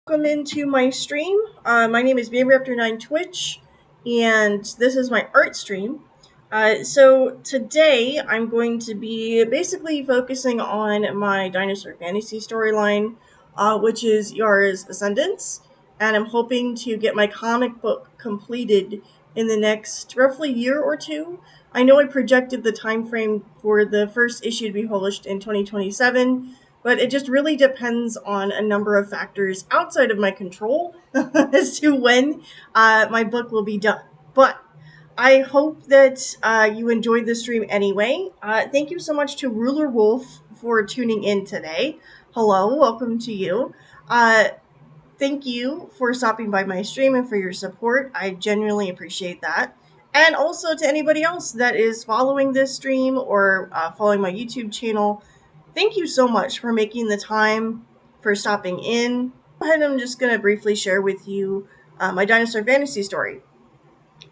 Welcome into my stream. My name is BabyRaptor9 Twitch, and this is my art stream. So today I'm going to be basically focusing on my dinosaur fantasy storyline, which is Iara's Ascendance, and I'm hoping to get my comic book completed in the next roughly year or two. I know I projected the time frame for the first issue to be published in 2027, but it just really depends on a number of factors outside of my control as to when my book will be done. But I hope that you enjoyed the stream anyway. Thank you so much to Ruler Wolf for tuning in today. Hello, welcome to you. Uh, Thank you for stopping by my stream and for your support. I genuinely appreciate that. And also to anybody else that is following this stream or following my YouTube channel, thank you so much for making the time for stopping in. Go ahead, I'm just going to briefly share with you my dinosaur fantasy story.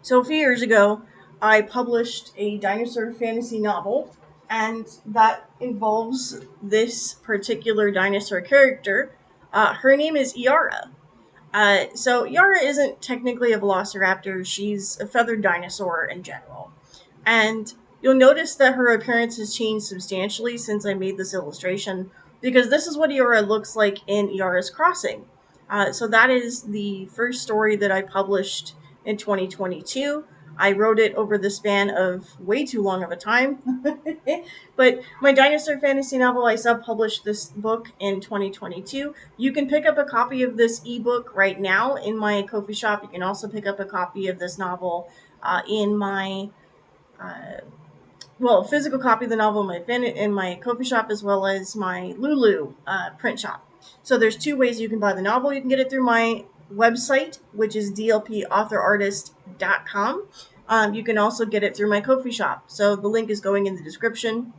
So a few years ago, I published a dinosaur fantasy novel, and that involves this particular dinosaur character. Her name is Iara. So Iara isn't technically a velociraptor, she's a feathered dinosaur in general. And you'll notice that her appearance has changed substantially since I made this illustration, because this is what Iara looks like in Iara's Crossing. So that is the first story that I published in 2022. I wrote it over the span of way too long of a time. But my dinosaur fantasy novel, I self-published this book in 2022. You can pick up a copy of this ebook right now in my Ko-fi shop. You can also pick up a copy of this novel in my physical copy of the novel in my Ko-fi shop, as well as my Lulu print shop. So there's two ways you can buy the novel. You can get it through my website, which is DLP-Authorartist.com. You can also get it through my Ko-fi shop. So the link is going in the description.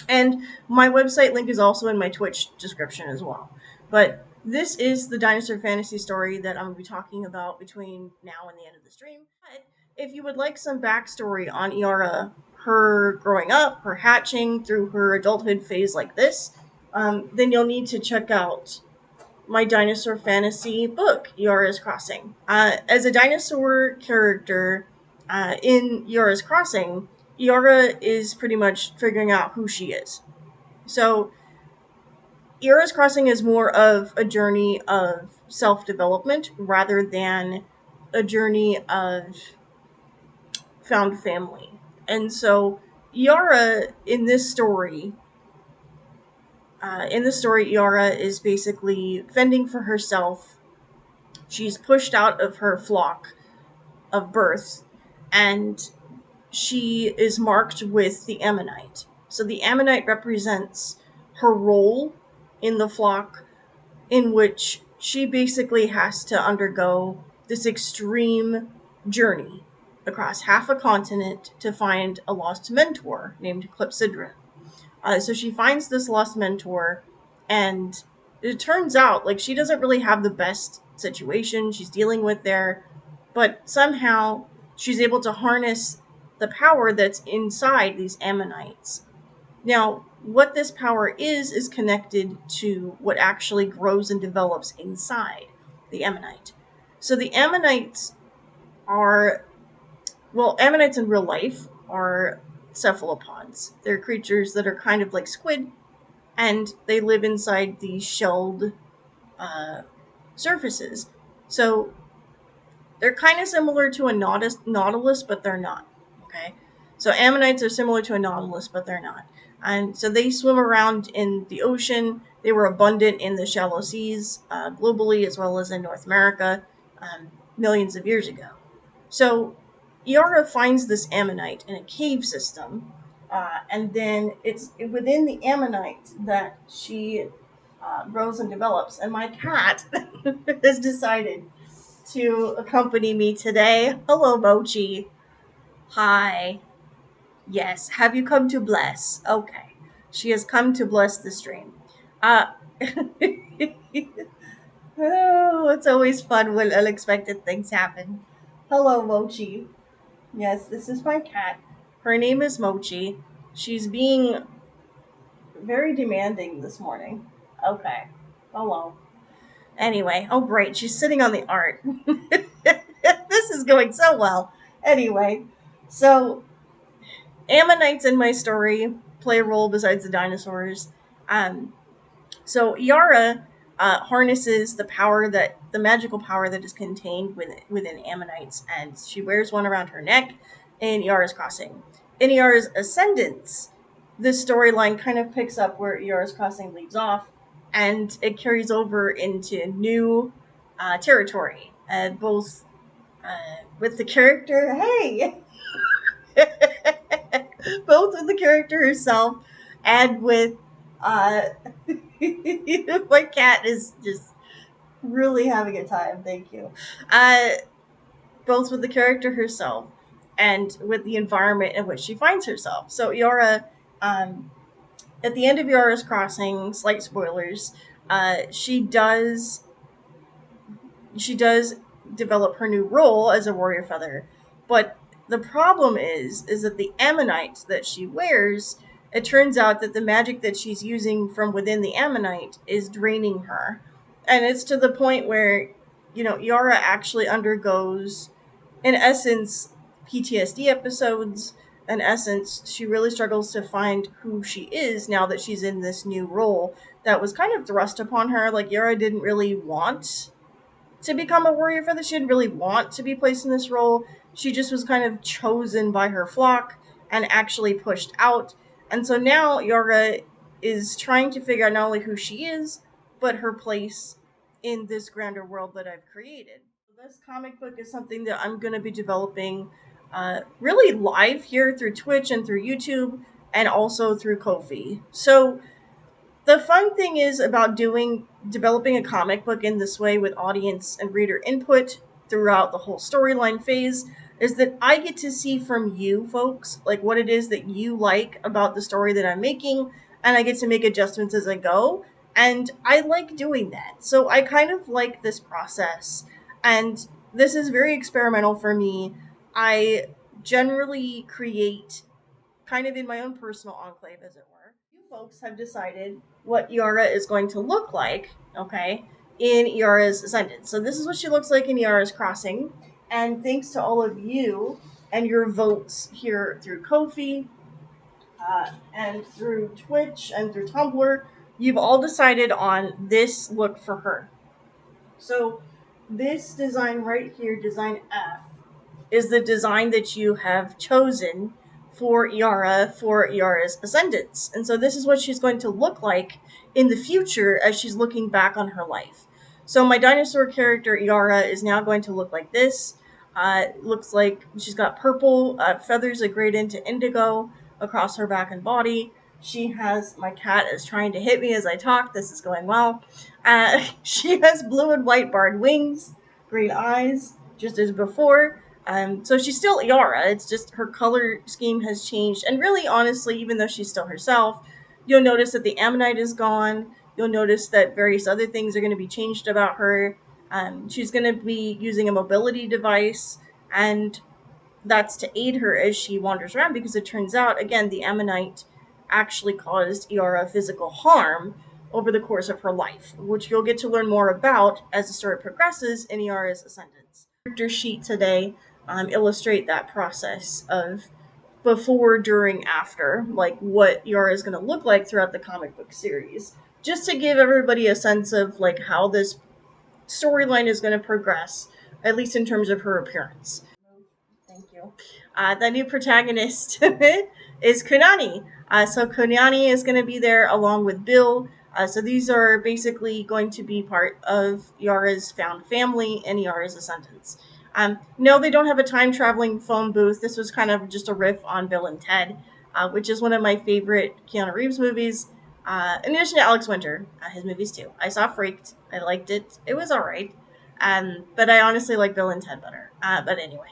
And my website link is also in my Twitch description as well. But this is the dinosaur fantasy story that I'm going to be talking about between now and the end of the stream. But if you would like some backstory on Iara, her growing up, her hatching through her adulthood phase like this, then you'll need to check out my dinosaur fantasy book, Iara's Crossing. As a dinosaur character in Iara's Crossing, Iara is pretty much figuring out who she is. So, Iara's Crossing is more of a journey of self-development rather than a journey of found family. And so, Iara in this story, Iara is basically fending for herself. She's pushed out of her flock of birth, and she is marked with the Ammonite. So the Ammonite represents her role in the flock, in which she basically has to undergo this extreme journey across half a continent to find a lost mentor named Clepsydra. So she finds this lost mentor, and it turns out like she doesn't really have the best situation she's dealing with there, but somehow she's able to harness the power that's inside these ammonites. Now, what this power is connected to what actually grows and develops inside the ammonite. So the ammonites are, ammonites in real life are cephalopods. They're creatures that are kind of like squid, and they live inside these shelled surfaces. So they're kind of similar to a nautilus, but they're not. Okay, so ammonites are similar to a nautilus, but they're not. And so they swim around in the ocean. They were abundant in the shallow seas globally, as well as in North America, millions of years ago. So Iara finds this ammonite in a cave system, and then it's within the ammonite that she grows and develops. And my cat has decided to accompany me today. Hello, Mochi. Hi. Yes, have you come to bless? Okay. She has come to bless the stream. Uh, oh, it's always fun when unexpected things happen. Hello, Mochi. Yes, this is my cat. Her name is Mochi. She's being very demanding this morning. Okay. Hello. Anyway, oh great, she's sitting on the art. This is going so well. Anyway, so Ammonites in my story play a role besides the dinosaurs. Um, so Iara harnesses the magical power that is contained within Ammonites, and she wears one around her neck in Iara's Crossing. In Iara's Ascendance, this storyline kind of picks up where Iara's Crossing leaves off, and it carries over into new territory, both with the character. Hey, both with the character herself and with uh, my cat is just really having a time. Thank you. Uh, both with the character herself and with the environment in which she finds herself. So Iara, um, at the end of Iara's Crossing, slight spoilers, she does develop her new role as a warrior feather, but the problem is that the ammonite that she wears, it turns out that the magic that she's using from within the ammonite is draining her, and it's to the point where Iara actually undergoes, in essence, PTSD episodes. In essence, she really struggles to find who she is now that she's in this new role that was kind of thrust upon her. Like, Iara didn't really want to become a warrior feather. She didn't really want to be placed in this role. She just was kind of chosen by her flock and actually pushed out. And so now Iara is trying to figure out not only who she is, but her place in this grander world that I've created. This comic book is something that I'm going to be developing really live here through Twitch and through YouTube and also through Ko-fi. So the fun thing is about developing a comic book in this way with audience and reader input throughout the whole storyline phase is that I get to see from you folks like what it is that you like about the story that I'm making, and I get to make adjustments as I go, and I like doing that. So I kind of like this process, and this is very experimental for me. I generally create kind of in my own personal enclave, as it were. You folks have decided what Iara is going to look like, okay, in Iara's Ascendance. So this is what she looks like in Iara's Crossing. And thanks to all of you and your votes here through Ko-fi and through Twitch and through Tumblr, you've all decided on this look for her. So this design right here, design F, is the design that you have chosen for Iara for Iara's Ascendance. And so this is what she's going to look like in the future as she's looking back on her life. So my dinosaur character Iara is now going to look like this. Looks like she's got purple feathers that grade into indigo across her back and body. She has, my cat is trying to hit me as I talk. This is going well. She has blue and white barred wings, green eyes, just as before. So she's still Iara. It's just her color scheme has changed. And really, honestly, even though she's still herself, you'll notice that the ammonite is gone. You'll notice that various other things are going to be changed about her. She's going to be using a mobility device, and that's to aid her as she wanders around, because it turns out, again, the ammonite actually caused Iara physical harm over the course of her life, which you'll get to learn more about as the story progresses in Iara's Ascendance. Character sheet today illustrate that process of before, during, after, like what Iara is going to look like throughout the comic book series, just to give everybody a sense of like how this storyline is going to progress, at least in terms of her appearance. Thank you. The new protagonist is Konani. So Konani is going to be there along with Bill. So these are basically going to be part of Yara's found family and Yara's Ascendance. No, they don't have a time traveling phone booth. This was kind of just a riff on Bill and Ted, which is one of my favorite Keanu Reeves movies. In addition to Alex Winter, his movies too. I saw Freaked. I liked it. It was alright. But I honestly like Bill and Ted better. But anyway,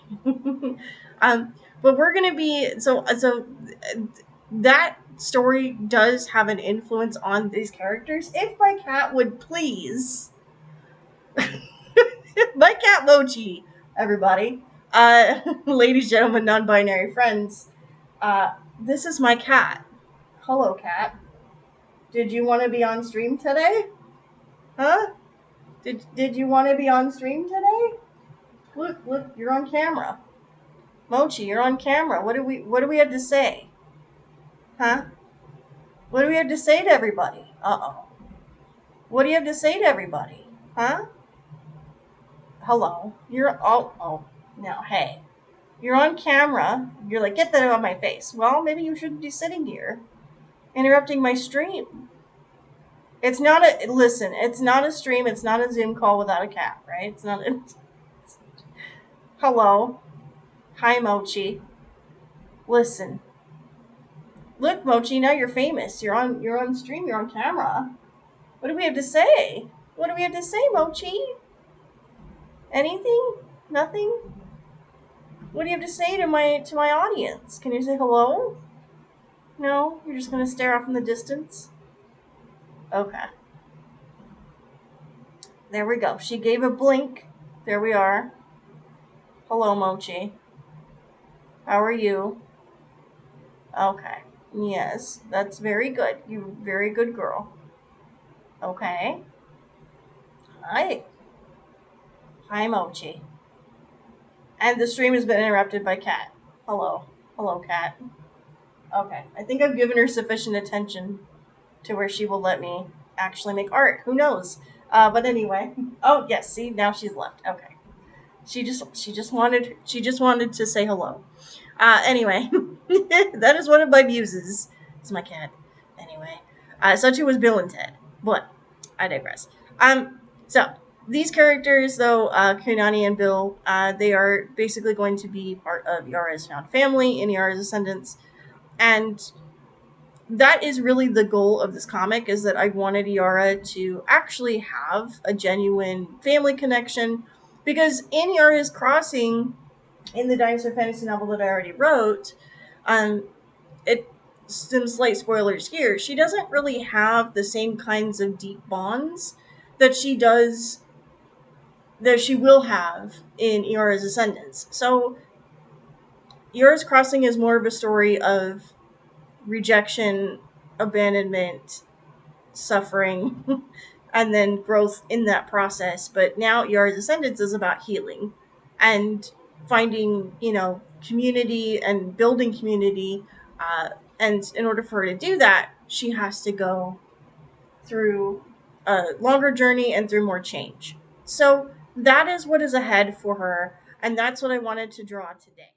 but we're gonna be so that story does have an influence on these characters. If my cat would please, my cat Mochi, everybody, ladies, gentlemen, non-binary friends, this is my cat. Hello, cat. Did you want to be on stream today? Huh? Did you want to be on stream today? Look, you're on camera. Mochi, you're on camera. What do we have to say? Huh? What do we have to say to everybody? Uh-oh. What do you have to say to everybody? Huh? Hello. Oh, now, hey. You're on camera. You're like, get that out of my face. Well, maybe you shouldn't be sitting here interrupting my stream. It's not a stream. It's not a Zoom call without a cat, right? It's not a... Hello. Hi, Mochi. Listen. Look, Mochi, now you're famous. You're on stream. You're on camera. What do we have to say? What do we have to say, Mochi? Anything? Nothing? What do you have to say to my audience? Can you say hello? No? You're just gonna stare off in the distance? Okay. There we go. She gave a blink. There we are. Hello, Mochi. How are you? Okay. Yes, that's very good. You very good girl. Okay. Hi. Hi, Mochi. And the stream has been interrupted by Cat. Hello. Hello, Cat. Okay. I think I've given her sufficient attention to where she will let me actually make art. Who knows? But anyway. Oh, yes. See, now she's left. Okay. She just wanted to say hello. Anyway, that is one of my muses. It's my cat. Anyway, such was Bill and Ted. But I digress. So these characters, though, Kunani and Bill, they are basically going to be part of Iara's found family in Iara's Ascendance, and that is really the goal of this comic, is that I wanted Iara to actually have a genuine family connection, because in Iara's Crossing, in the Dinosaur fantasy novel that I already wrote, some slight spoilers here, she doesn't really have the same kinds of deep bonds that she will have in Iara's Ascendance. So Iara's Crossing is more of a story of rejection, abandonment, suffering, and then growth in that process. But now Iara's Ascendance is about healing and finding, community and building community. And in order for her to do that, she has to go through a longer journey and through more change. So that is what is ahead for her, and that's what I wanted to draw today.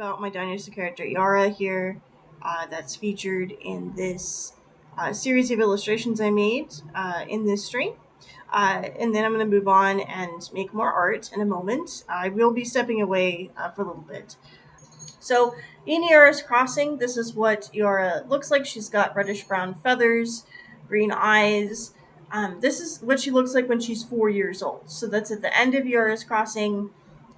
about my Dinosaur character Iara here, that's featured in this series of illustrations I made in this stream. And then I'm going to move on and make more art in a moment. I will be stepping away for a little bit. So in Iara's crossing, this is what Iara looks like. She's got reddish brown feathers, green eyes. This is what she looks like when she's 4 years old. So that's at the end of Iara's crossing.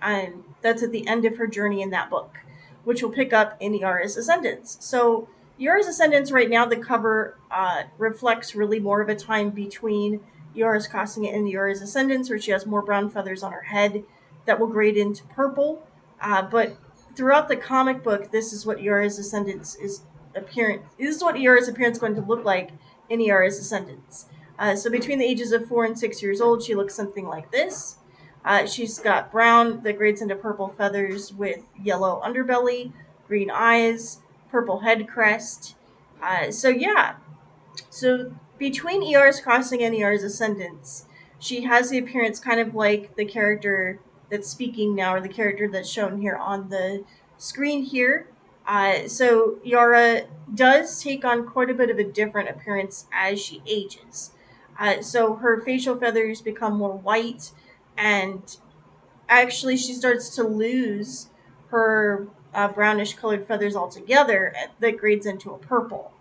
That's at the end of her journey in that book, which will pick up in Iara's Ascendance. So Iara's Ascendance right now, the cover reflects really more of a time between Iara's crossing and Iara's Ascendance, where she has more brown feathers on her head that will grade into purple. But throughout the comic book, this is what Iara's Ascendance is apparent. This is what Iara's appearance is going to look like in Iara's Ascendance. So between the ages of 4 and 6 years old, she looks something like this. She's got brown that grades into purple feathers with yellow underbelly, green eyes, purple head crest. So between Iara's crossing and Iara's Ascendance, she has the appearance kind of like the character that's speaking now, or the character that's shown here on the screen here. So Iara does take on quite a bit of a different appearance as she ages. So her facial feathers become more white, and actually she starts to lose her brownish colored feathers altogether that grades into a purple.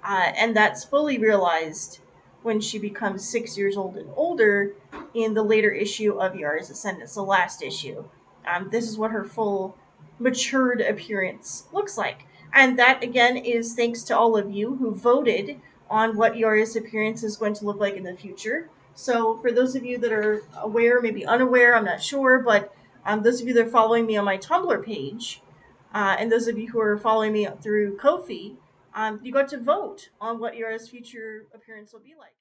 And that's fully realized when she becomes 6 years old and older in the later issue of Yara's Ascendance, the last issue. This is what her full matured appearance looks like. And that, again, is thanks to all of you who voted on what Yara's appearance is going to look like in the future. So for those of you that are aware, maybe unaware, I'm not sure, but those of you that are following me on my Tumblr page, and those of you who are following me through Ko-fi, you got to vote on what Yara's future appearance will be like.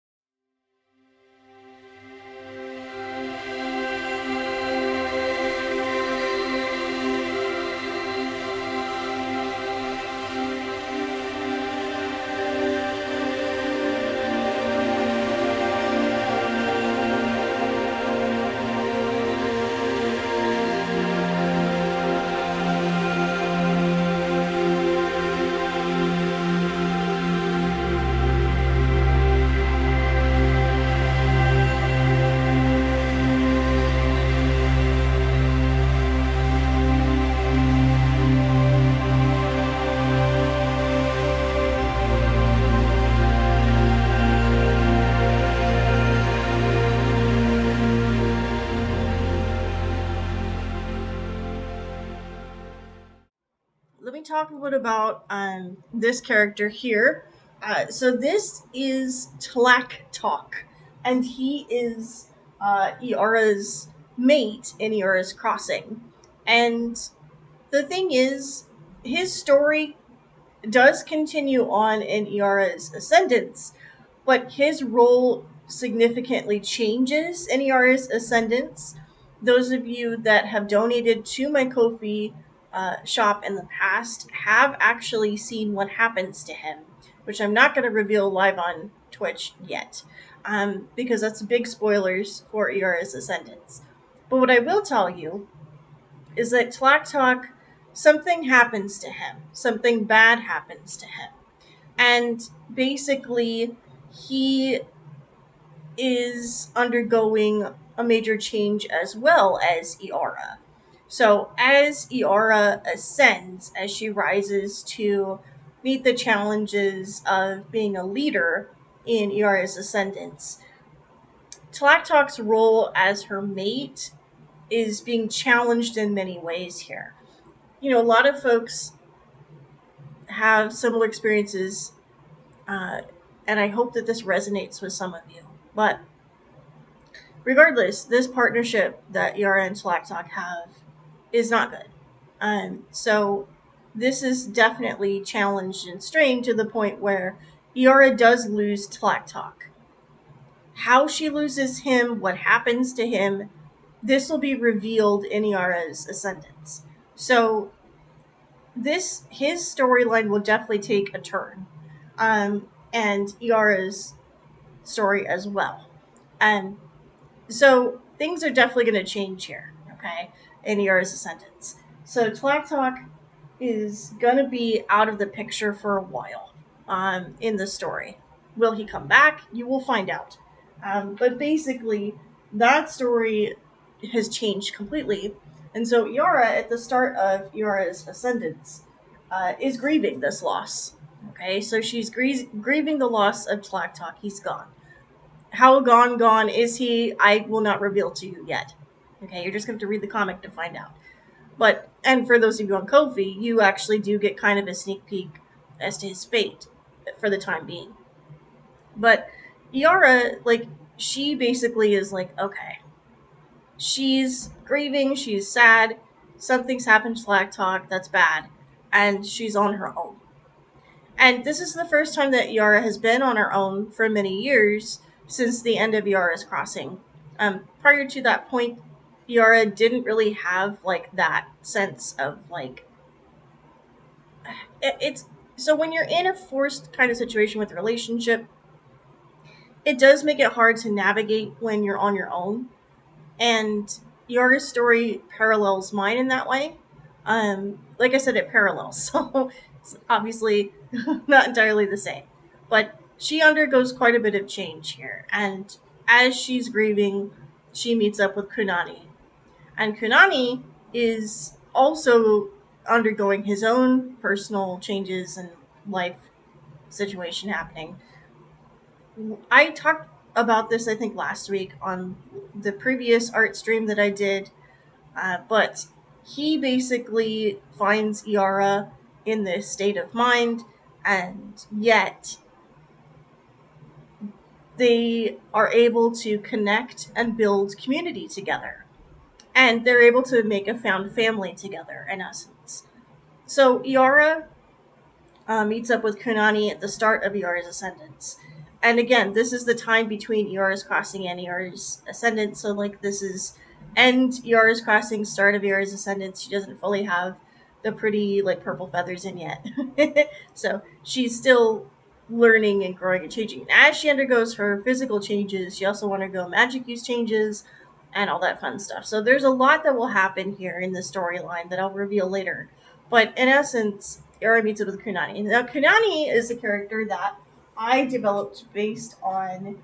Let me talk a little bit about this character here. So this is Tlak Talk, and he is Iara's mate in Iara's Crossing. And the thing is, his story does continue on in Iara's Ascendance, but his role significantly changes in Iara's Ascendance. Those of you that have donated to my Ko-fi shop in the past have actually seen what happens to him, which I'm not going to reveal live on Twitch yet, because that's big spoilers for Iara's Ascendance. But what I will tell you is that Tlak Talk, something happens to him. Something bad happens to him. And basically, he is undergoing a major change as well as Iara. So as Iara ascends, as she rises to meet the challenges of being a leader in Iara's Ascendance, Tlak Talk's role as her mate is being challenged in many ways here. You know, a lot of folks have similar experiences, and I hope that this resonates with some of you. But regardless, this partnership that Iara and Tlak Talk have is not good. So this is definitely challenged and strained to the point where Iara does lose Tlak Talk. How she loses him, what happens to him, this will be revealed in Iara's Ascendance. So his storyline will definitely take a turn, and Iara's story as well. So things are definitely going to change here, okay, in Iara's Ascendance. So Tlak Talk is gonna be out of the picture for a while in the story. Will he come back? You will find out. But basically, that story has changed completely. And so Iara, at the start of Iara's Ascendance, is grieving this loss. Okay, so she's grieving the loss of Tlak. He's gone. How gone is he? I will not reveal to you yet. Okay, you're just going to have to read the comic to find out. But, and for those of you on Ko-fi, you actually do get kind of a sneak peek as to his fate for the time being. But Iara, like, she basically is like, okay, she's grieving, she's sad, something's happened to Tlak that's bad, and she's on her own. And this is the first time that Iara has been on her own for many years since the end of Iara's Crossing. Prior to that point, Iara didn't really have like that sense of like it's so when you're in a forced kind of situation with a relationship, it does make it hard to navigate when you're on your own. And Iara's story parallels mine in that way. Like I said, it parallels, so it's obviously not entirely the same. But she undergoes quite a bit of change here, and as she's grieving, she meets up with Kunani. And Kunani is also undergoing his own personal changes and life situation happening. I talked about this, I think, last week on the previous art stream that I did, but he basically finds Iara in this state of mind, and yet they are able to connect and build community together. And they're able to make a found family together, in essence. So Iara meets up with Kunani at the start of Iara's Ascendance. And again, this is the time between Iara's Crossing and Iara's Ascendance. So, like, this is end Iara's Crossing, start of Iara's Ascendance. She doesn't fully have the pretty, like, purple feathers in yet. So, she's still learning and growing and changing. And as she undergoes her physical changes, she also undergoes magic use changes and all that fun stuff. So, there's a lot that will happen here in the storyline that I'll reveal later. But in essence, Iara meets up with Kunani. Now, Kunani is a character that I developed based on,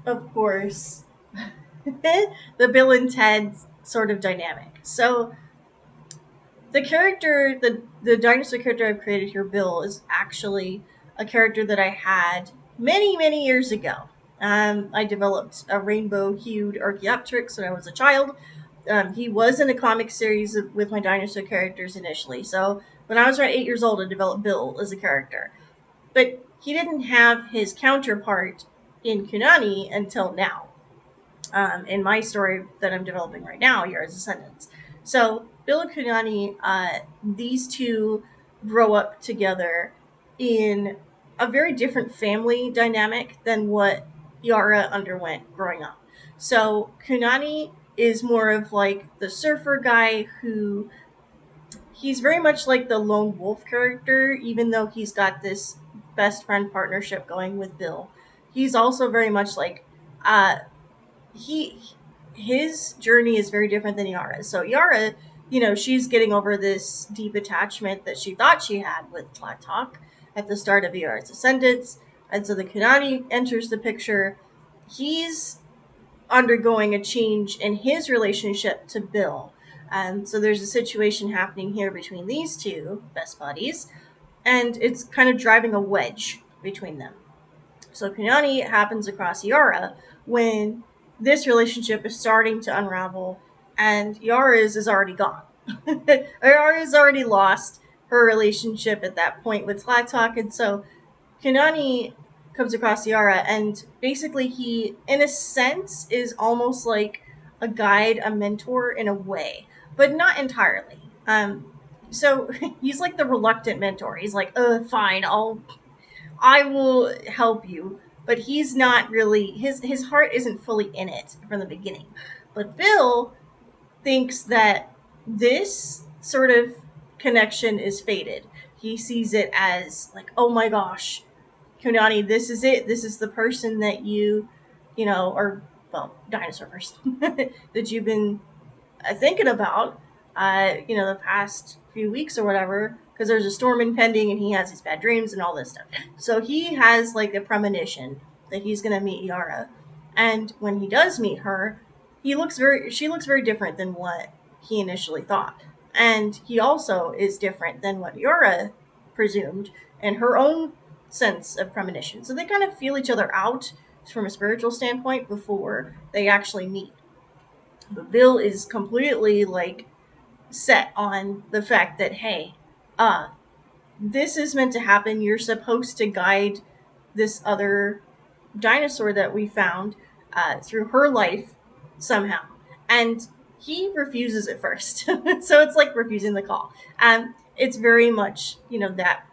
of course, the Bill and Ted sort of dynamic. So, the character, the dinosaur character I've created here, Bill, is actually a character that I had many years ago. I developed a rainbow-hued Archaeopteryx when I was a child. He was in a comic series with my dinosaur characters initially. So when I was around 8 years old, I developed Bill as a character. But he didn't have his counterpart in Kunani until now. In my story that I'm developing right now, Iara's Ascendance. So Bill and Kunani, these two grow up together in a very different family dynamic than what Iara underwent growing up. So Kunani is more of like the surfer guy who he's very much like the lone wolf character, even though he's got this best friend partnership going with Bill. He's also very much like uh, he his journey is very different than Iara's. So Iara, she's getting over this deep attachment that she thought she had with Tlak at the start of Iara's Ascendance. And so the Kunani enters the picture. He's undergoing a change in his relationship to Bill. And so there's a situation happening here between these two best buddies, and it's kind of driving a wedge between them. So Kunani happens across Iara when this relationship is starting to unravel, and Iara's is already gone. Iara's already lost her relationship at that point with Tlak, and so Kunani comes across Iara, and basically he, in a sense, is almost like a guide, a mentor in a way, but not entirely. So he's like the reluctant mentor. He's like, fine, I will help you. But he's not really, his heart isn't fully in it from the beginning. But Bill thinks that this sort of connection is fated. He sees it as like, oh my gosh, Kunani, this is it. This is the person that or, well, dinosaur person, that you've been thinking about, the past few weeks or whatever, because there's a storm impending and he has these bad dreams and all this stuff. So he has like a premonition that he's gonna meet Iara, and when he does meet her, she looks very different than what he initially thought, and he also is different than what Iara presumed and her own sense of premonition. So they kind of feel each other out from a spiritual standpoint before they actually meet. But Bill is completely like set on the fact that, hey, uh, this is meant to happen. You're supposed to guide this other dinosaur that we found through her life somehow. And he refuses at first. So it's like refusing the call. It's very much, that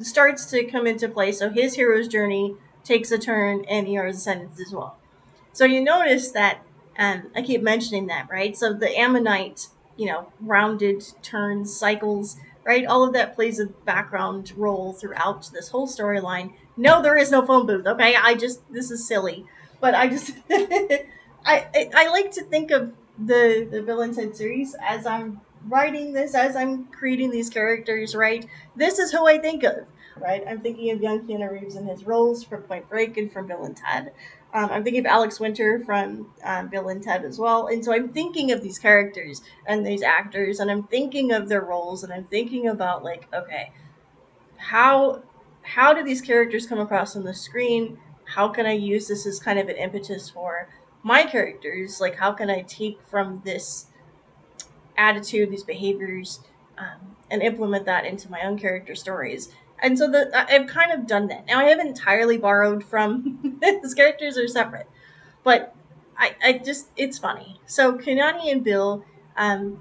starts to come into play. So his hero's journey takes a turn in Iara's Ascendance as well. So you notice that, I keep mentioning that, right? So the Ammonite, rounded turns, cycles, right? All of that plays a background role throughout this whole storyline. No, there is no phone booth, okay? This is silly. But I like to think of the Bill and Ted series as I'm writing this, as I'm creating these characters, right? This is who I think of, right? I'm thinking of young Keanu Reeves and his roles from Point Break and from Bill and Ted. I'm thinking of Alex Winter from Bill and Ted as well. And so I'm thinking of these characters and these actors, and I'm thinking of their roles, and I'm thinking about, like, okay, how do these characters come across on the screen? How can I use this as kind of an impetus for my characters? Like, how can I take from this attitude, these behaviors, and implement that into my own character stories? And so I've kind of done that. Now, I haven't entirely borrowed from these characters are separate, but I just, it's funny. So Kanani and Bill,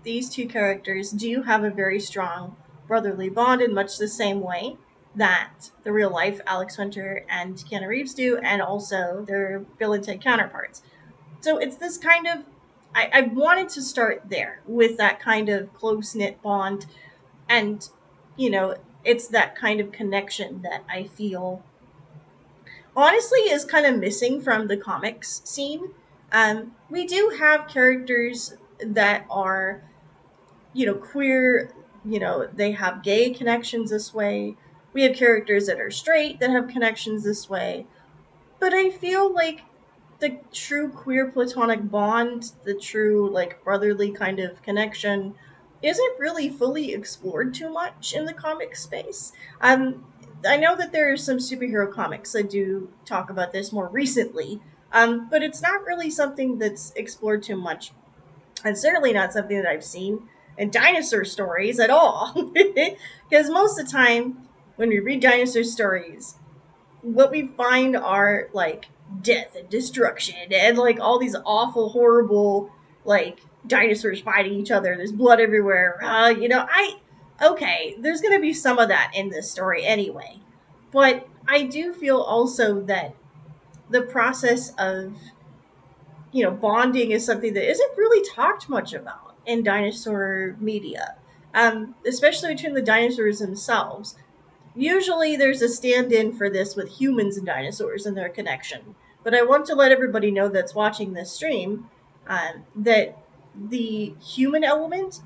these two characters do have a very strong brotherly bond in much the same way that the real life Alex Winter and Keanu Reeves do, and also their Bill and Ted counterparts. So it's this kind of, I wanted to start there with that kind of close knit bond, and it's that kind of connection that I feel honestly is kind of missing from the comics scene. We do have characters that are, queer, they have gay connections this way. We have characters that are straight that have connections this way. But I feel like the true queer platonic bond, the true like brotherly kind of connection, isn't really fully explored too much in the comic space. I know that there are some superhero comics that do talk about this more recently, but it's not really something that's explored too much, and certainly not something that I've seen in dinosaur stories at all. Because most of the time, when we read dinosaur stories, what we find are like death and destruction and like all these awful, horrible, like dinosaurs fighting each other. There's blood everywhere. Okay, there's gonna be some of that in this story anyway. But I do feel also that the process of, bonding is something that isn't really talked much about in dinosaur media, especially between the dinosaurs themselves. Usually there's a stand in for this with humans and dinosaurs and their connection. But I want to let everybody know that's watching this stream, that the human element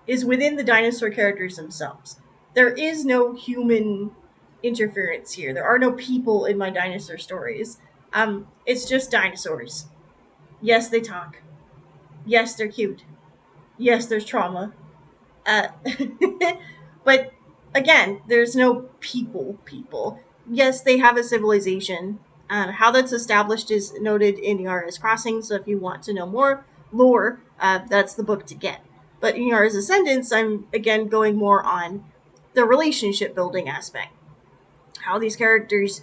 is within the dinosaur characters themselves. There is no human interference here. There are no people in my dinosaur stories. It's just dinosaurs. Yes, they talk. Yes, they're cute. Yes, there's trauma. Uh, but again, there's no people. Yes, they have a civilization. How that's established is noted in Iara's Crossing, so if you want to know more lore, that's the book to get. But in Iara's Ascendance, I'm again going more on the relationship building aspect. How these characters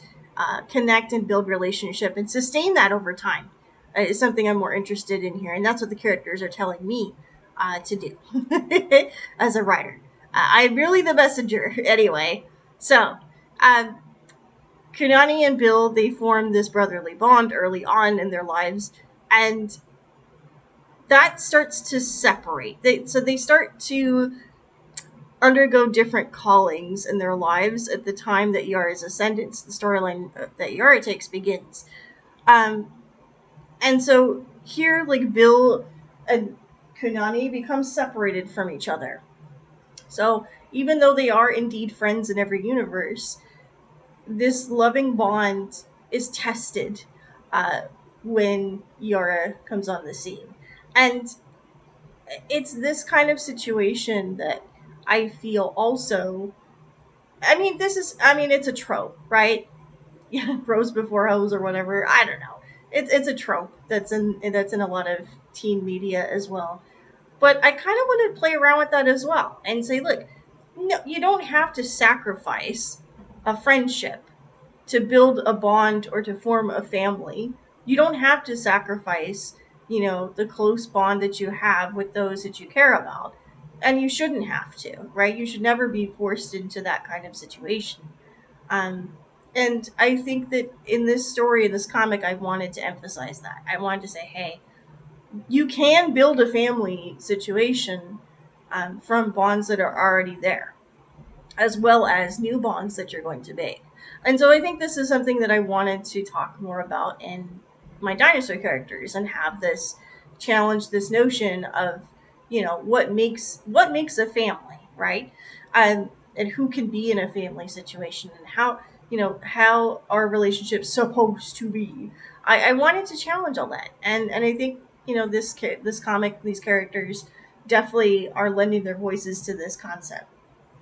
connect and build relationship and sustain that over time is something I'm more interested in here, and that's what the characters are telling me to do as a writer. I'm really the messenger anyway. So, um, Kunani and Bill, they form this brotherly bond early on in their lives, and that starts to separate. So they start to undergo different callings in their lives at the time that Iara's Ascendance, the storyline that Iara takes, begins. Um, and so here, like, Bill and Kunani become separated from each other. So even though they are indeed friends in every universe, this loving bond is tested uh, when Iara comes on the scene. And it's this kind of situation that I feel also. It's a trope, right? Yeah, bros before hoes or whatever. I don't know. It's a trope that's in a lot of teen media as well. But I kind of want to play around with that as well and say, look, no, you don't have to sacrifice a friendship to build a bond or to form a family. You don't have to sacrifice, the close bond that you have with those that you care about. And you shouldn't have to, right? You should never be forced into that kind of situation. Um, and I think that in this story, in this comic, I wanted to emphasize that. I wanted to say, hey, you can build a family situation from bonds that are already there, as well as new bonds that you're going to make. And so I think this is something that I wanted to talk more about in my dinosaur characters and have this challenge this notion of, what makes a family, right? And who can be in a family situation and how our relationships supposed to be. I wanted to challenge all that, and I think this comic, these characters definitely are lending their voices to this concept.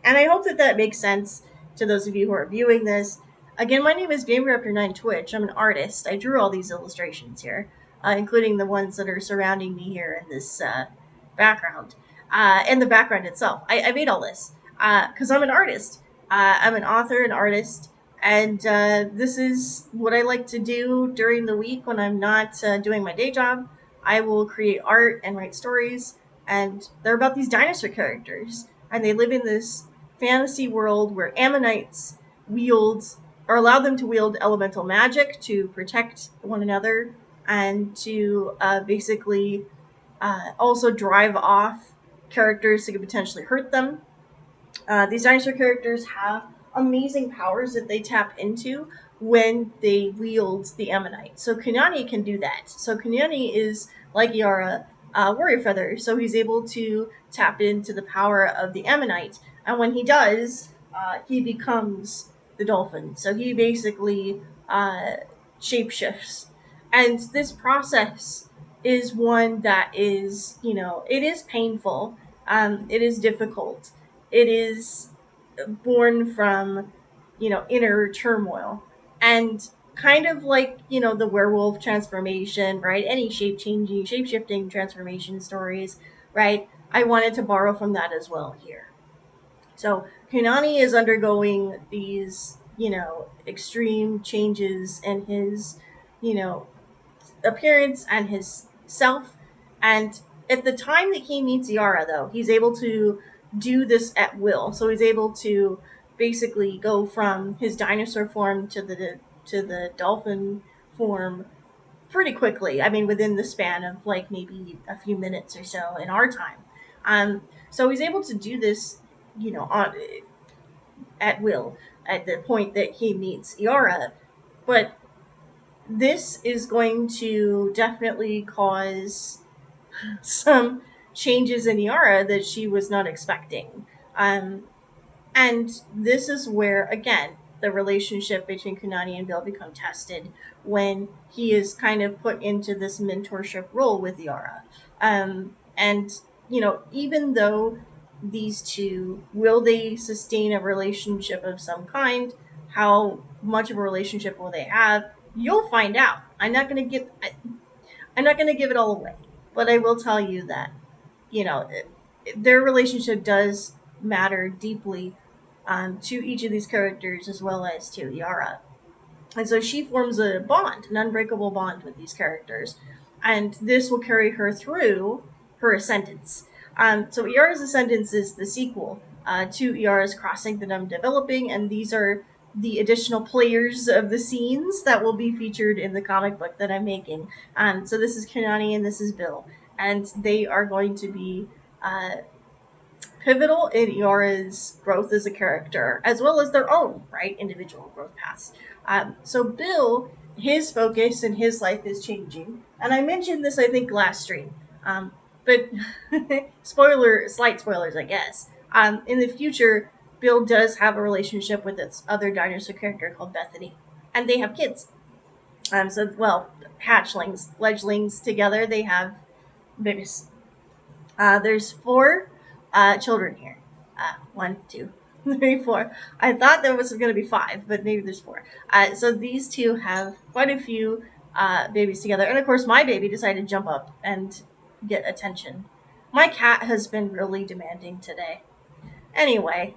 And I hope that that makes sense to those of you who are viewing this. Again, my name is GameRaptor9 Twitch. I'm an artist. I drew all these illustrations here, including the ones that are surrounding me here in this background, and the background itself. I made all this because I'm an artist. I'm an author, an artist, and this is what I like to do during the week when I'm not doing my day job. I will create art and write stories, and they're about these dinosaur characters, and they live in this fantasy world where ammonites wield or allow them to wield elemental magic to protect one another and to basically also drive off characters that could potentially hurt them. These dinosaur characters have amazing powers that they tap into when they wield the ammonite. So Kunani can do that. So Kunani is like Iara, warrior feather, so he's able to tap into the power of the ammonite. And when he does, he becomes the dolphin. So he basically shapeshifts. And this process is one that is, it is painful. It is difficult. It is born from, inner turmoil. And kind of like, the werewolf transformation, right? Any shape shifting transformation stories, right? I wanted to borrow from that as well here. So Kunani is undergoing these, extreme changes in his, you know, appearance and his self. And at the time that he meets Yara, though, he's able to do this at will. So he's able to basically go from his dinosaur form to the dolphin form pretty quickly. I mean, within the span of like maybe a few minutes or so in our time. So he's able to do this, at will at the point that he meets Yara. But this is going to definitely cause some changes in Yara that she was not expecting. Um, and this is where, again, the relationship between Kunani and Bill become tested when he is kind of put into this mentorship role with Yara. And, even though these two, will they sustain a relationship of some kind? How much of a relationship will they have? You'll find out. I'm not going to give it all away, but I will tell you that, their relationship does matter deeply to each of these characters as well as to Yara. And so she forms a bond, an unbreakable bond with these characters. And this will carry her through her Ascendance. So Iara's Ascendance is the sequel to Iara's Crossing that I'm developing, and these are the additional players of the scenes that will be featured in the comic book that I'm making. So this is Kanani and this is Bill, and they are going to be pivotal in Iara's growth as a character, as well as their own, right, individual growth paths. So Bill, his focus and his life is changing. And I mentioned this, I think, last stream. But slight spoilers, I guess. In the future, Bill does have a relationship with this other dinosaur character called Bethany, and they have kids. Hatchlings, fledglings together, they have babies. There's four children here. One, two, three, four. I thought there was going to be five, but maybe there's four. So these two have quite a few babies together. And of course, my baby decided to jump up and get attention. My cat has been really demanding today. Anyway,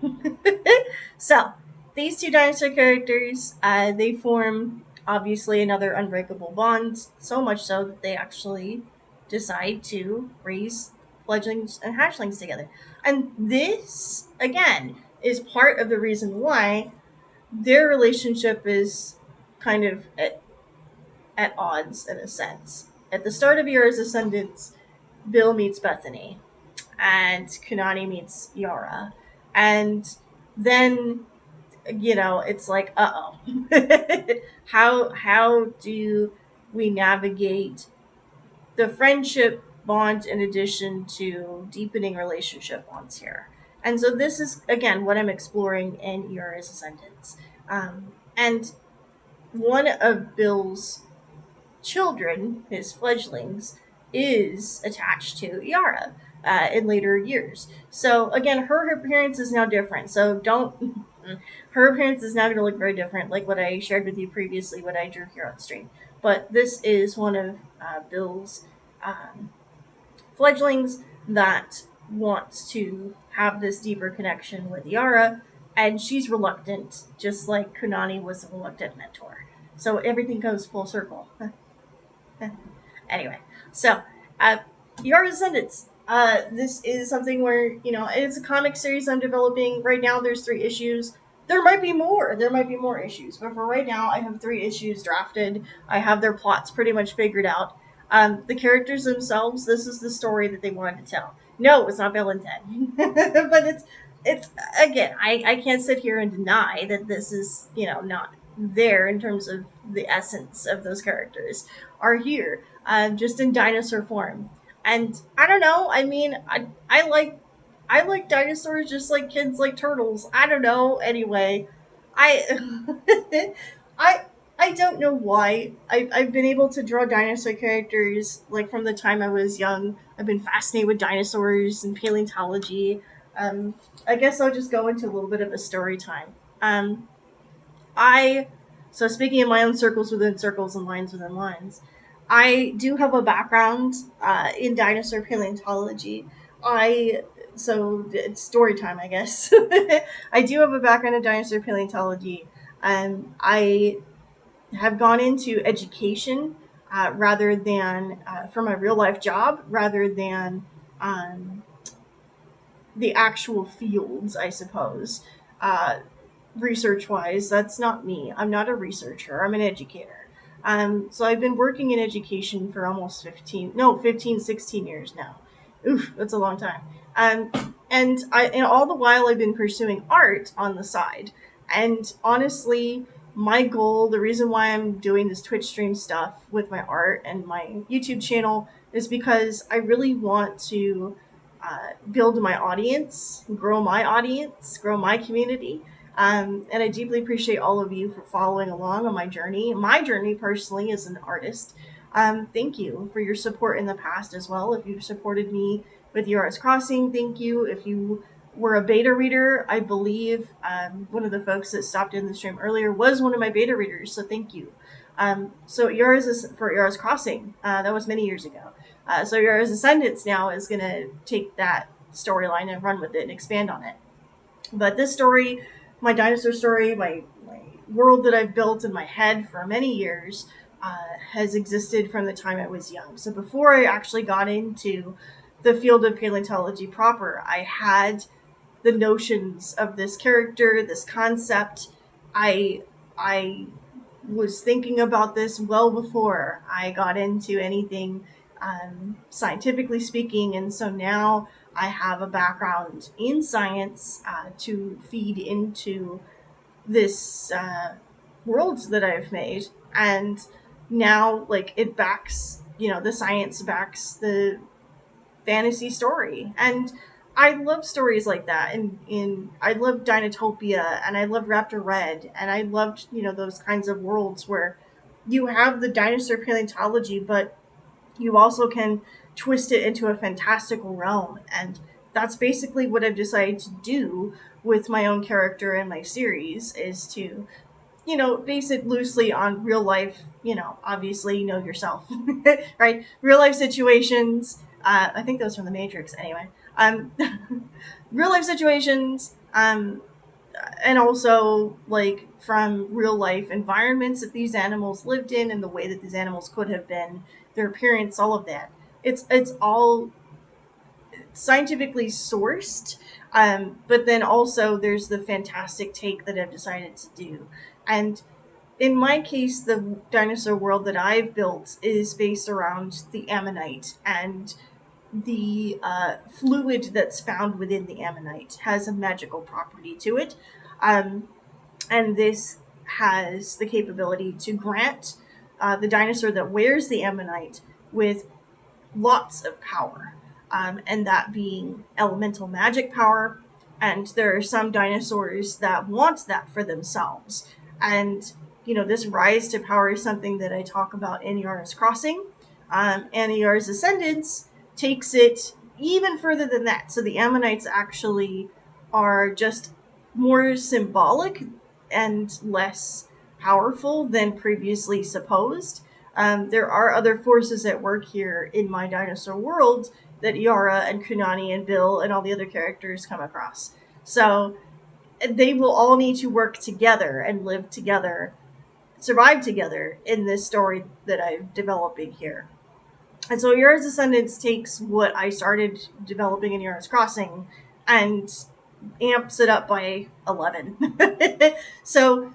so these two dinosaur characters, they form obviously another unbreakable bond. So much so that they actually decide to raise fledglings and hatchlings together. And this, again, is part of the reason why their relationship is kind of at odds in a sense. At the start of Iara's Ascendance, Bill meets Bethany and Kunani meets Iara. And then, it's like, how do we navigate the friendship bond in addition to deepening relationship bonds here? And so this is, again, what I'm exploring in Iara's Ascendance. And one of Bill's children, his fledglings, is attached to Iara in later years. So again, her appearance is now different. So don't. Her appearance is now going to look very different, like what I shared with you previously, what I drew here on stream. But this is one of Bill's fledglings that wants to have this deeper connection with Iara, and she's reluctant, just like Kunani was a reluctant mentor. So everything goes full circle. Anyway, so Your Descendants. This is something where, it's a comic series I'm developing. Right now, there's 3 issues. There might be more. There might be more issues. But for right now, I have 3 issues drafted. I have their plots pretty much figured out. The characters themselves, this is the story that they wanted to tell. No, it's not Bill and Ted. But it's again, I can't sit here and deny that this is, not there in terms of the essence of those characters are here, just in dinosaur form. And I don't know. I mean, I like dinosaurs just like kids like turtles. I don't know. Anyway, I I I don't know why. I've been able to draw dinosaur characters like from the time I was young. I've been fascinated with dinosaurs and paleontology. Um, I guess I'll just go into a little bit of a story time. Um, I so speaking of my own circles within circles and lines within lines, I do have a background in dinosaur paleontology. I it's story time, I guess. I do have a background in dinosaur paleontology. I have gone into education rather than for my real life job, rather than um, the actual fields, I suppose. Research wise, that's not me. I'm not a researcher, I'm an educator. So I've been working in education for almost 16 years now. Oof, that's a long time. And all the while I've been pursuing art on the side. And honestly, my goal, the reason why I'm doing this Twitch stream stuff with my art and my YouTube channel is because I really want to build my audience, grow my community. And I deeply appreciate all of you for following along on my journey. My journey personally as an artist. Thank you for your support in the past as well. If you've supported me with Iara's Crossing, thank you. If you were a beta reader, I believe one of the folks that stopped in the stream earlier was one of my beta readers, so thank you. So Iara's Crossing. That was many years ago. So Iara's Ascendance now is going to take that storyline and run with it and expand on it. But this story, my dinosaur story, my world that I've built in my head for many years, has existed from the time I was young. So before I actually got into the field of paleontology proper, I had the notions of this character, this concept. I was thinking about this well before I got into anything scientifically speaking, and so now I have a background in science to feed into this world that I've made, and now it backs, the science backs the fantasy story. And I love stories like that, and I love Dinotopia, and I love Raptor Red, and I loved those kinds of worlds where you have the dinosaur paleontology, but you also can twist it into a fantastical realm, and that's basically what I've decided to do with my own character and my series is to base it loosely on real life, obviously, yourself, right? Real life situations. I think that was from The Matrix anyway. Real life situations, and also like from real life environments that these animals lived in and the way that these animals could have been, their appearance, all of that. It's all scientifically sourced, but then also there's the fantastic take that I've decided to do. And in my case, the dinosaur world that I've built is based around the ammonite, and the fluid that's found within the ammonite has a magical property to it. Um, and this has the capability to grant the dinosaur that wears the ammonite with lots of power, and that being elemental magic power. And there are some dinosaurs that want that for themselves. And, this rise to power is something that I talk about in Iara's Crossing. And Iara's Ascendance takes it even further than that. So the Ammonites actually are just more symbolic and less powerful than previously supposed. There are other forces at work here in my dinosaur world that Iara and Kunani and Bill and all the other characters come across. So they will all need to work together and live together, survive together in this story that I'm developing here. And so Iara's Ascendance takes what I started developing in Iara's Crossing and amps it up by 11. So,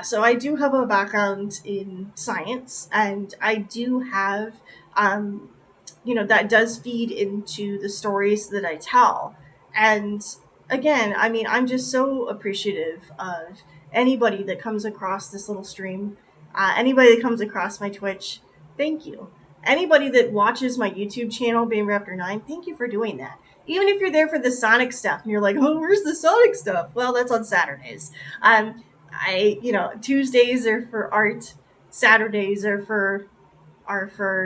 so I do have a background in science, and I do have, um, that does feed into the stories that I tell. And again, I mean, I'm just so appreciative of anybody that comes across this little stream, anybody that comes across my Twitch. Thank you. Anybody that watches my YouTube channel, Bane Raptor 9, thank you for doing that. Even if you're there for the Sonic stuff and you're like, oh, where's the Sonic stuff? Well, that's on Saturdays. Tuesdays are for art, Saturdays are for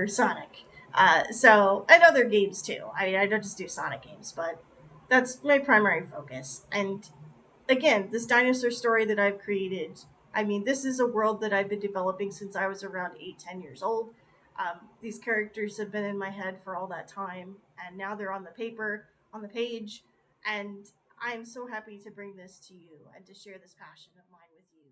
Sonic. And other games too. I don't just do Sonic games, but that's my primary focus. And again, this dinosaur story that I've created, I mean, this is a world that I've been developing since I was around 8, 10 years old. These characters have been in my head for all that time, and now they're on the paper, on the page, and I'm so happy to bring this to you and to share this passion of mine with you.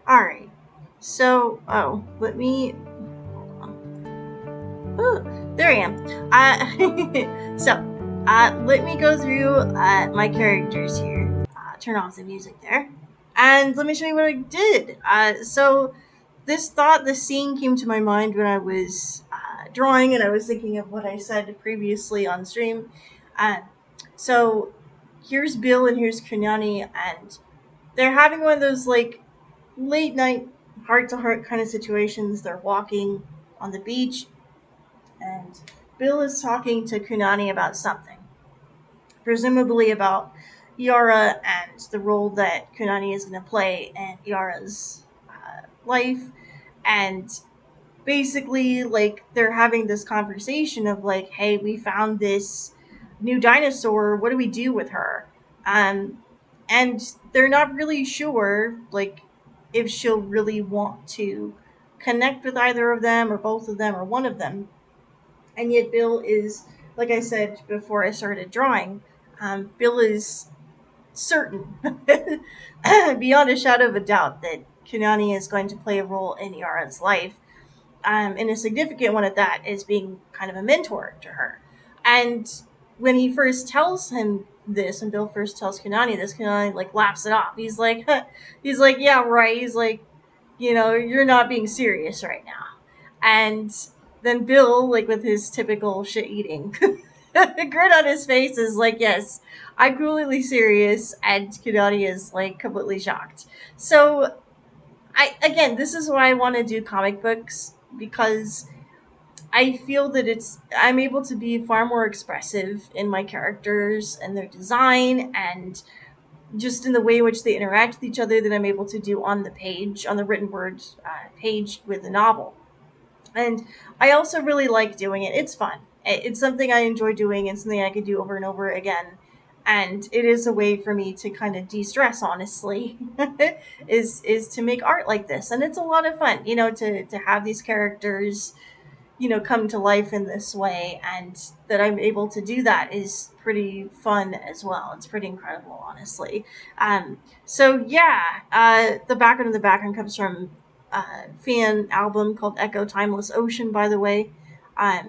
Alright. So, let me. Oh, there I am. Let me go through my characters here. Turn off the music there. And let me show you what I did. This scene came to my mind when I was drawing, and I was thinking of what I said previously on stream. Uh, so, here's Bill and here's Kunyani, and they're having one of those like late night heart to heart kind of situations. They're walking on the beach, and Bill is talking to Kunani about something, presumably about Iara and the role that Kunani is going to play in Iara's life. And basically, like, they're having this conversation of, like, hey, we found this new dinosaur. What do we do with her? Um, and they're not really sure, like, if she'll really want to connect with either of them or both of them or one of them. And yet Bill is, like I said before I started drawing, Bill is certain, beyond a shadow of a doubt, that Kunani is going to play a role in Yara's life, and a significant one at that, is being kind of a mentor to her. And when he first tells him this, and Bill first tells Kunani this, Kunani like laughs it off. He's like, he's like, yeah, right. He's like, you're not being serious right now. And then Bill, like with his typical shit eating grin on his face, is like, yes, I'm completely serious. And Kunani is like completely shocked. So this is why I want to do comic books, because I feel that I'm able to be far more expressive in my characters and their design, and just in the way in which they interact with each other, than I'm able to do on the page, on the written word page with the novel. And I also really like doing it. It's fun. It's something I enjoy doing, and something I can do over and over again. And it is a way for me to kind of de-stress, honestly, is to make art like this. And it's a lot of fun, to have these characters, come to life in this way, and that I'm able to do that is pretty fun as well. It's pretty incredible, honestly. So yeah, the background of the background comes from a fan album called Echo Timeless Ocean, by the way.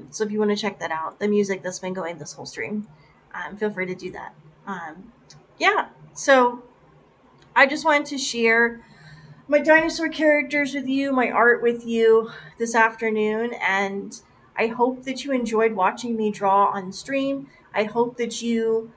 So if you want to check that out, the music that's been going this whole stream, feel free to do that. Yeah, so I just wanted to share my dinosaur characters with you, my art with you this afternoon, and I hope that you enjoyed watching me draw on stream. I hope that you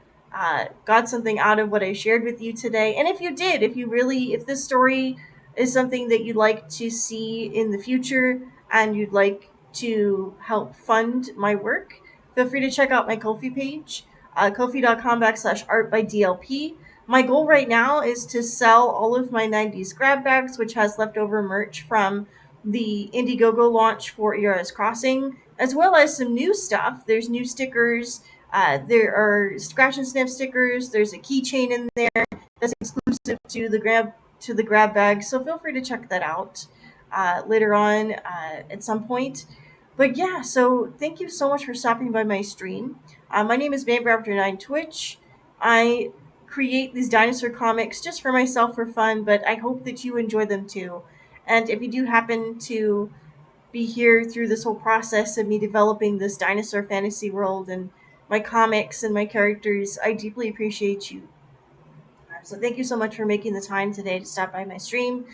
got something out of what I shared with you today. And if you did, if this story is something that you'd like to see in the future and you'd like to help fund my work, feel free to check out my Ko-fi page, ko-fi.com/art by DLP. My goal right now is to sell all of my 90s grab bags, which has leftover merch from the Indiegogo launch for Iara's Crossing, as well as some new stuff. There's new stickers. There are scratch and sniff stickers. There's a keychain in there that's exclusive to the grab bag. So feel free to check that out later on at some point. But yeah, so thank you so much for stopping by my stream. My name is BamberAfter9 Twitch. I create these dinosaur comics just for myself for fun, but I hope that you enjoy them too. And if you do happen to be here through this whole process of me developing this dinosaur fantasy world and my comics and my characters, I deeply appreciate you. So thank you so much for making the time today to stop by my stream.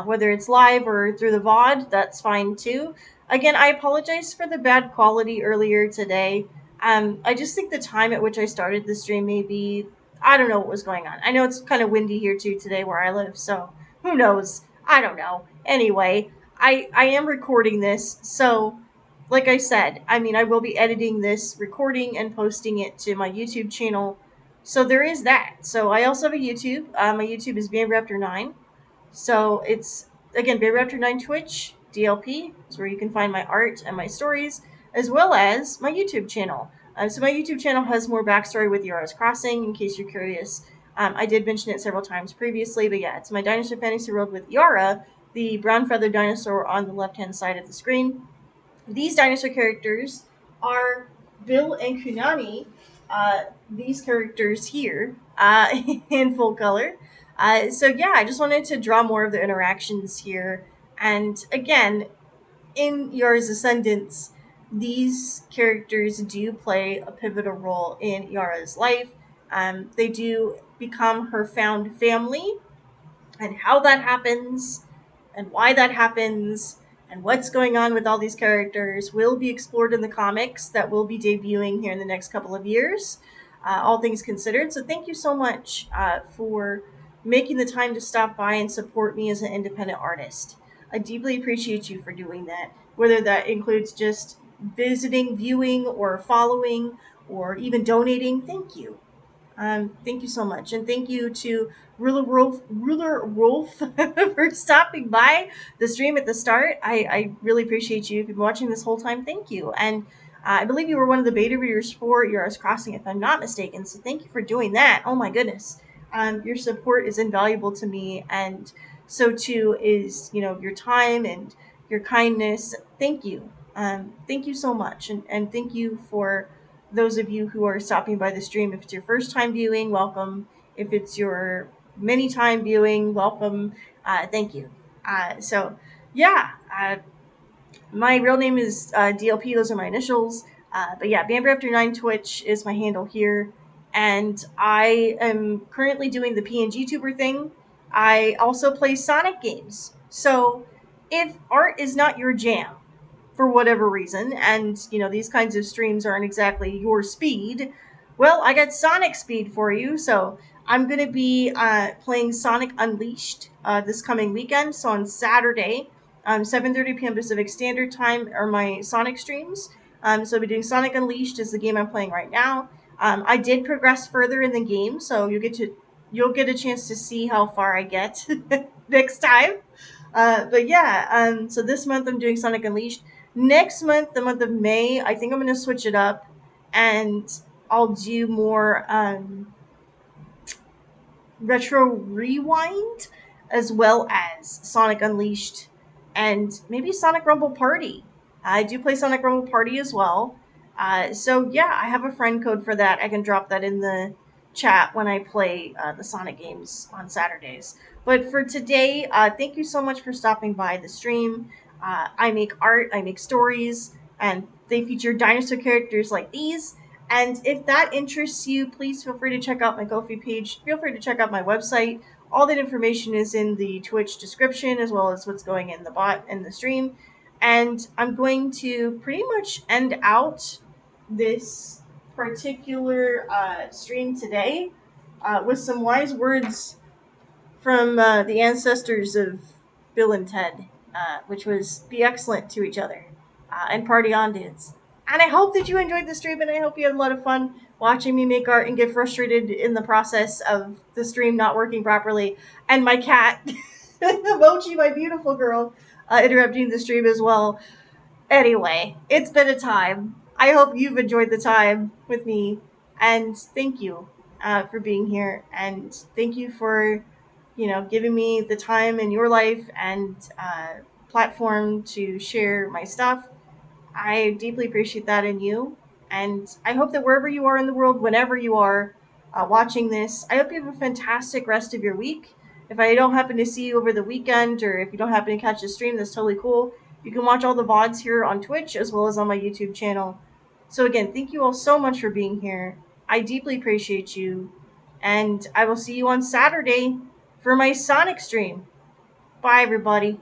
Whether it's live or through the VOD, that's fine too. Again, I apologize for the bad quality earlier today. I just think the time at which I started the stream maybe, I don't know what was going on. I know it's kind of windy here too today where I live, so who knows? I don't know. Anyway, I am recording this, so like I said, I will be editing this recording and posting it to my YouTube channel. So there is that. So I also have a YouTube. My YouTube is BamberAfter9. So it's, again, BamberAfter9 Twitch, DLP, is where you can find my art and my stories, as well as my YouTube channel. So my YouTube channel has more backstory with Yara's Crossing, in case you're curious. I did mention it several times previously, but yeah, it's my Dinosaur Fantasy World with Iara, the brown feathered dinosaur on the left-hand side of the screen. These dinosaur characters are Bill and Kunani. These characters here in full color. So yeah, I just wanted to draw more of the interactions here. And again, in Iara's Ascendance, these characters do play a pivotal role in Iara's life. They do become her found family, and how that happens and why that happens and what's going on with all these characters will be explored in the comics that will be debuting here in the next couple of years, all things considered. So thank you so much for making the time to stop by and support me as an independent artist. I deeply appreciate you for doing that, whether that includes just visiting, viewing, or following, or even donating. Thank you. Thank you so much, and thank you to Ruler Wolf for stopping by the stream at the start. I really appreciate you. If you've been watching this whole time, thank you. And I believe you were one of the beta readers for Yara's Crossing, if I'm not mistaken. So thank you for doing that. Oh my goodness, your support is invaluable to me, and so too is your time and your kindness. Thank you. Thank you so much, and thank you for those of you who are stopping by the stream. If it's your first time viewing, welcome. If it's your many time viewing, welcome. Thank you. So, yeah, my real name is DLP. Those are my initials. But yeah, BamberAfter9 Twitch is my handle here. And I am currently doing the PNG Tuber thing. I also play Sonic games. So if art is not your jam, for whatever reason, and these kinds of streams aren't exactly your speed, well, I got Sonic speed for you. So I'm going to be playing Sonic Unleashed this coming weekend. So on Saturday, 7:30 p.m. Pacific Standard Time are my Sonic streams. So I'll be doing Sonic Unleashed is the game I'm playing right now. I did progress further in the game, so you'll get a chance to see how far I get next time. But yeah, so this month I'm doing Sonic Unleashed. Next month, the month of May, I think I'm going to switch it up, and I'll do more Retro Rewind, as well as Sonic Unleashed, and maybe Sonic Rumble Party. I do play Sonic Rumble Party as well. So yeah, I have a friend code for that. I can drop that in the chat when I play the Sonic games on Saturdays. But for today, thank you so much for stopping by the stream. I make art, I make stories, and they feature dinosaur characters like these. And if that interests you, please feel free to check out my Ko-fi page. Feel free to check out my website. All that information is in the Twitch description, as well as what's going in the bot and the stream. And I'm going to pretty much end out this particular stream today with some wise words from the ancestors of Bill and Ted, which was be excellent to each other and party on, dudes. And I hope that you enjoyed the stream, and I hope you had a lot of fun watching me make art and get frustrated in the process of the stream not working properly. And my cat, Mochi, my beautiful girl, interrupting the stream as well. Anyway, it's been a time. I hope you've enjoyed the time with me, and thank you for being here, and thank you for giving me the time in your life and platform to share my stuff. I deeply appreciate that in you. And I hope that wherever you are in the world, whenever you are watching this, I hope you have a fantastic rest of your week. If I don't happen to see you over the weekend, or if you don't happen to catch the stream, that's totally cool. You can watch all the VODs here on Twitch as well as on my YouTube channel. So again, thank you all so much for being here. I deeply appreciate you. And I will see you on Saturday for my Sonic stream. Bye, everybody.